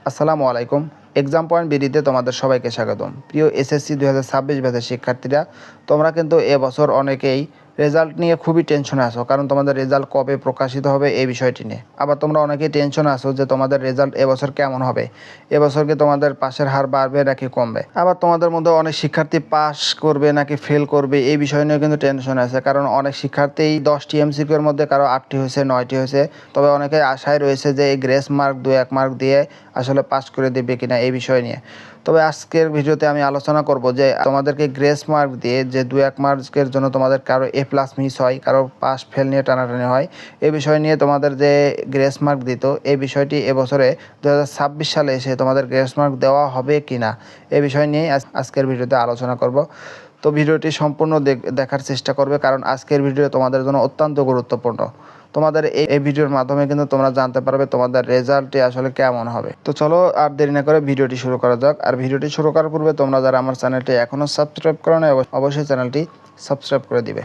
আসসালামু আলাইকুম। Exam point বিডিতে তোমাদের সবাইকে স্বাগতম। প্রিয় এসএসসি 2026 ব্যাচের শিক্ষার্থীরা, তোমরা কিন্তু এবছর অনেকেই রেজাল্ট নিয়ে খুবই টেনশনে আছো, কারণ তোমাদের রেজাল্ট কবে প্রকাশিত হবে এই বিষয়টি নিয়ে। আবার তোমরা অনেকেই টেনশনে আছো যে তোমাদের রেজাল্ট এবছর কেমন হবে, এবছর কি তোমাদের পাশের হার বাড়বে নাকি কমবে। আবার তোমাদের মধ্যে অনেক শিক্ষার্থী পাস করবে নাকি ফেল করবে এই বিষয় নিয়েও কিন্তু টেনশন আছে, কারণ অনেক শিক্ষার্থী 10টি এমসিকিউর মধ্যে কারো 8টি হয়েছে, 9টি হয়েছে। তবে অনেকেই আশায় রয়েছে যে এই গ্রেস মার্ক 2-1 মার্ক দিয়ে আসলে পাস করে দেবে কিনা এই বিষয় নিয়ে। তবে আজকের ভিডিওতে আমি আলোচনা করব যে তোমাদেরকে গ্রেস মার্ক দিয়ে যে 2-1 মার্কের জন্য তোমাদের কারো এ প্লাস মিস হয়, কারো পাস ফেল নিয়ে টানাটানি হয়, এই বিষয় নিয়ে তোমাদের যে গ্রেস মার্ক দিত এই বিষয়টি এবছরে 2026 সালে এসে তোমাদের গ্রেস মার্ক দেওয়া হবে কিনা এই বিষয় নিয়েই আজকের ভিডিওতে আলোচনা করব। তো ভিডিওটি সম্পূর্ণ দেখার চেষ্টা করবে, কারণ আজকের ভিডিও তোমাদের জন্য অত্যন্ত গুরুত্বপূর্ণ। তোমাদের এই ভিডিওর মাধ্যমে কিন্তু তোমরা জানতে পারবে তোমাদের রেজাল্টটি আসলে কেমন হবে। তো চলো আর দেরি না করে ভিডিওটি শুরু করা যাক। আর ভিডিওটি শুরু করার পূর্বে তোমরা যারা আমার চ্যানেলটি এখনও সাবস্ক্রাইব করো না, অবশ্যই চ্যানেলটি সাবস্ক্রাইব করে দিবে।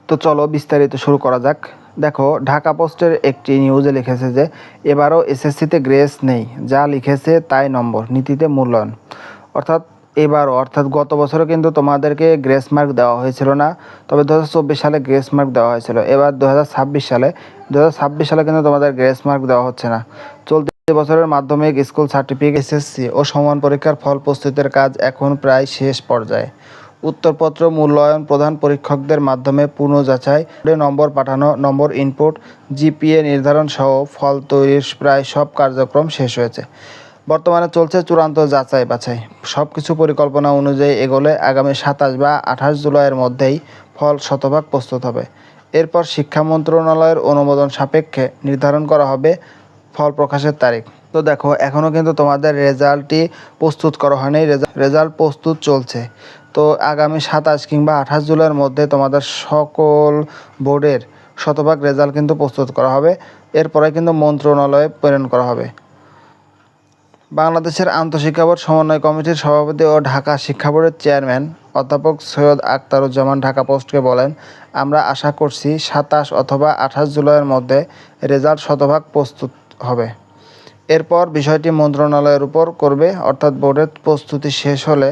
তো চলো বিস্তারিত শুরু করা যাক। দেখো, ঢাকা পোস্টের একটি নিউজে লিখেছে যে এবারও এসএসসিতে গ্রেস নেই, যা লিখেছে তাই নম্বর, নীতিতে মূল্যায়ন। অর্থাৎ গত বছরও কিন্তু তোমাদেরকে গ্রেস মার্ক দেওয়া হয়েছিল না, তবে 2024 সালে গ্রেস মার্ক দেওয়া হয়েছিল। এবার 2026 সালে কিন্তু তোমাদের গ্রেস মার্ক দেওয়া হচ্ছে না। চলতি বছরের মাধ্যমিক স্কুল সার্টিফিকেট, এসএসসি ও সমান পরীক্ষার ফল প্রস্তুতের কাজ এখন প্রায় শেষ পর্যায়ে। উত্তরপত্র মূল্যায়ন, প্রধান পরীক্ষকদের মাধ্যমে পুনঃযাচাই, নম্বর পাঠানো, নম্বর ইনপুট, জিপিএ নির্ধারণ সহ ফল তৈরির প্রায় সব কার্যক্রম শেষ হয়েছে। বর্তমানে চলছে চূড়ান্ত যাচাই বাছাই। সব কিছু পরিকল্পনা অনুযায়ী এগোলে আগামী 27 বা 28 জুলাইয়ের মধ্যেই ফল শতভাগ প্রস্তুত হবে। এরপর শিক্ষা মন্ত্রণালয়ের অনুমোদন সাপেক্ষে নির্ধারণ করা হবে ফল প্রকাশের তারিখ। তো দেখো, এখনও কিন্তু তোমাদের রেজাল্টটি প্রস্তুত করা হয়নি, রেজাল্ট প্রস্তুত চলছে। তো আগামী 27 কিংবা 28 জুলাইয়ের মধ্যে তোমাদের সকল বোর্ডের শতভাগ রেজাল্ট কিন্তু প্রস্তুত করা হবে। এরপরে কিন্তু মন্ত্রণালয়ে প্রেরণ করা হবে। বাংলাদেশের আন্তঃশিক্ষা বোর্ড সমন্বয় কমিটির সভাপতি ও ঢাকা শিক্ষা বোর্ডের চেয়ারম্যান অধ্যাপক সৈয়দ আখতারুজ্জামান ঢাকা পোস্টকে বলেন, আমরা আশা করছি 27 অথবা 28 জুলাইয়ের মধ্যে রেজাল্ট শতভাগ প্রস্তুত হবে। এরপর বিষয়টি মন্ত্রণালয়ের উপর করবে, অর্থাৎ বোর্ডের প্রস্তুতি শেষ হলে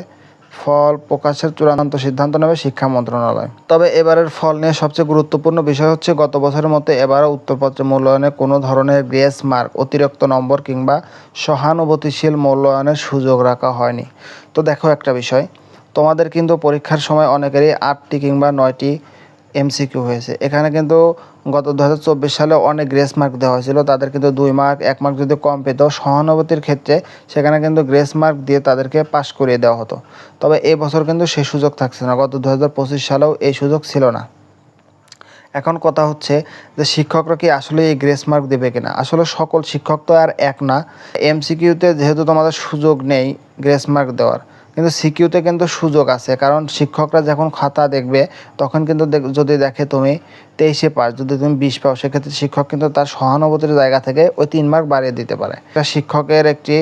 ফল প্রকাশের চূড়ান্ত সিদ্ধান্ত নেবে শিক্ষা মন্ত্রণালয়। তবে এবারের ফল নিয়ে সবচেয়ে গুরুত্বপূর্ণ বিষয় হচ্ছে, গত বছরের মতো এবারও উত্তরপত্রের মূল্যায়নে কোনো ধরনের গ্রেস মার্ক, অতিরিক্ত নম্বর কিংবা সহানুভূতিশীল মূল্যায়নের সুযোগ রাখা হয়নি। তো দেখো একটা বিষয়, তোমাদের কিন্তু পরীক্ষার সময় অনেকেরই 8টি কিংবা 9টি এমসিকিউ হয়েছে। এখানে কিন্তু গত 2024 সালে অনেক গ্রেস মার্ক দেওয়া হয়েছিল, তাদের কিন্তু 2 মার্ক 1 মার্ক যদি কম পেত সহানুভূতির ক্ষেত্রে, সেখানে কিন্তু গ্রেস মার্ক দিয়ে তাদেরকে পাশ করিয়ে দেওয়া হতো। তবে এই বছর কিন্তু সেই সুযোগ থাকছে না, গত 2025 সালেও এই সুযোগ ছিল না। এখন কথা হচ্ছে যে শিক্ষকরা কি আসলে এই গ্রেস মার্ক দেবে কিনা। আসলে সকল শিক্ষক তো আর এক না। এমসিকিউতে যেহেতু তোমাদের সুযোগ নেই গ্রেস মার্ক দেওয়ার, কিন্তু সিকিউতে কিন্তু সুযোগ আছে, কারণ শিক্ষকরা যখন খাতা দেখবে তখন কিন্তু যদি দেখে তুমি 23-এ পাস, যদি তুমি 20 পাও, সেক্ষেত্রে শিক্ষক কিন্তু তার সহানুভূতির জায়গা থেকে ওই 3 মার্ক বাড়িয়ে দিতে পারে। এটা শিক্ষকের একটি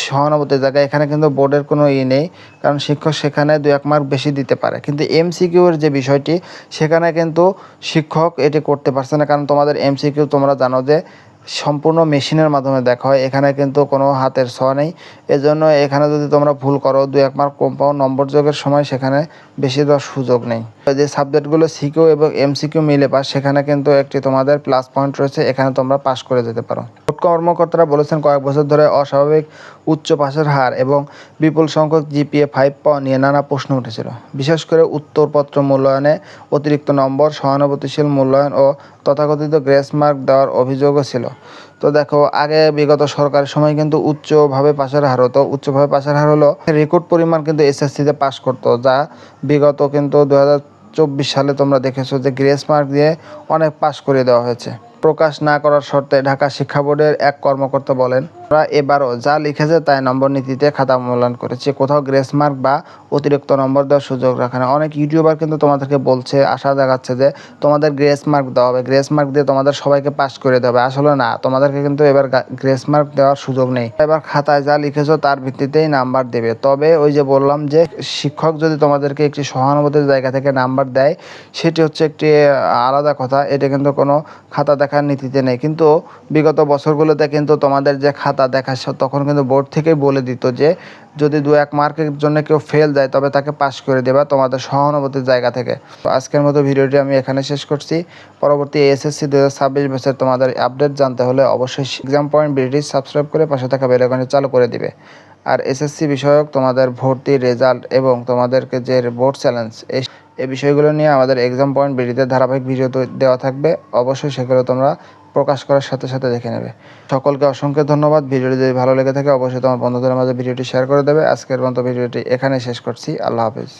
সহানুভূতির জায়গা, এখানে কিন্তু বোর্ডের কোনো নেই, কারণ শিক্ষক সেখানে 2-1 মার্ক বেশি দিতে পারে। কিন্তু এমসিকিউর যে বিষয়টি, সেখানে কিন্তু শিক্ষক এটি করতে পারছে না, কারণ তোমাদের এমসিকিউ তোমরা জানো যে সম্পূর্ণ মেশিনের মাধ্যমে দেখা হয়, এখানে কিন্তু কোনো হাতের ছোঁয়া নেই। এজন্য এখানে যদি তোমরা ভুল করো, 2-1 মার্ক কম পাও, নম্বর যোগের সময় সেখানে বেশি দেওয়ার সুযোগ নেই। যে সাবজেক্টগুলো সিকিউ এবং এমসিকিউ মিলে পাস, সেখানে কিন্তু একটি তোমাদের প্লাস পয়েন্ট রয়েছে, এখানে তোমরা পাস করে যেতে পারো। বোর্ড কর্মকর্তারা বলেছেন, কয়েক বছর ধরে অস্বাভাবিক উচ্চ পাসের হার এবং বিপুল সংখ্যক জিপিএ 5 পাওয়া নিয়ে নানা প্রশ্ন উঠেছিল। বিশেষ করে উত্তরপত্র মূল্যায়নে অতিরিক্ত নম্বর, সহানুভূতিশীল মূল্যায়ন ও তথাকথিত গ্রেস মার্ক দেওয়ার অভিযোগও ছিল। তো দেখো, আগে বিগত সরকারের সময় কিন্তু উচ্চভাবে পাশের হার হলো রেকর্ড পরিমাণ কিন্তু এসএসসিতে পাস করতো, যা বিগত কিন্তু 2024 সালে তোমরা দেখেছো যে গ্রেস মার্ক দিয়ে অনেক পাস করে দেওয়া হয়েছে। প্রকাশ না করার শর্তে ঢাকা শিক্ষা বোর্ডের এক কর্মকর্তা বলেন, আমরা এবারও যা লিখেছে তাই নম্বর নীতিতে খাতা মূল্যায়ন করেছি, কোথাও গ্রেস মার্ক বা অতিরিক্ত নম্বর দেওয়ার সুযোগ রাখে না। অনেক ইউটিউবার কিন্তু তোমাদেরকে বলছে, আশা দেখাচ্ছে যে তোমাদের গ্রেস মার্ক দেওয়া হবে, গ্রেস মার্ক দিয়ে তোমাদের সবাইকে পাস করে দেবে। আসলে না, তোমাদেরকে কিন্তু এবার গ্রেস মার্ক দেওয়ার সুযোগ নেই। এবার খাতায় যা লিখেছো তার ভিত্তিতেই নাম্বার দেবে। তবে ওই যে বললাম যে শিক্ষক যদি তোমাদেরকে একটি সহানুভূতির জায়গা থেকে নাম্বার দেয়, সেটি হচ্ছে একটি আলাদা কথা। এটা কিন্তু কোনো খাতা দেখা দেখার নীতিতে নেই। কিন্তু বিগত বছরগুলোতে কিন্তু তোমাদের যে খাতা দেখা তখন কিন্তু বোর্ড থেকেই বলে দিত যে যদি 2-1 মার্কের জন্য কেউ ফেল যায় তবে তাকে পাস করে দেবা তোমাদের সহানুভূতির জায়গা থেকে। তো আজকের মতো ভিডিওটি আমি এখানে শেষ করছি। পরবর্তী এসএসসি 2026 ব্যাচের তোমাদের আপডেট জানতে হলে অবশ্যই এক্সাম পয়েন্ট ভিডিওটি সাবস্ক্রাইব করে পাশে থাকা বেল আইকনটি চালু করে দিবে। আর এসএসসি বিষয়ক তোমাদের ভর্তি রেজাল্ট এবং তোমাদেরকে যে বোর্ড চ্যালেঞ্জ এই বিষয়গুলো নিয়ে আমাদের এক্সাম পয়েন্ট ভিডিওতে ধারাবাহিক ভিডিও দেওয়া থাকবে। অবশ্যই সেগুলো তোমরা প্রকাশ করার সাথে সাথে দেখে নেবে। সকলকে অসংখ্য ধন্যবাদ। ভিডিওটি যদি ভালো লেগে থাকে অবশ্যই তোমার বন্ধুদের মাঝে ভিডিওটি শেয়ার করে দেবে। আজকের মতো ভিডিওটি এখানে শেষ করছি। আল্লাহ হাফেজ।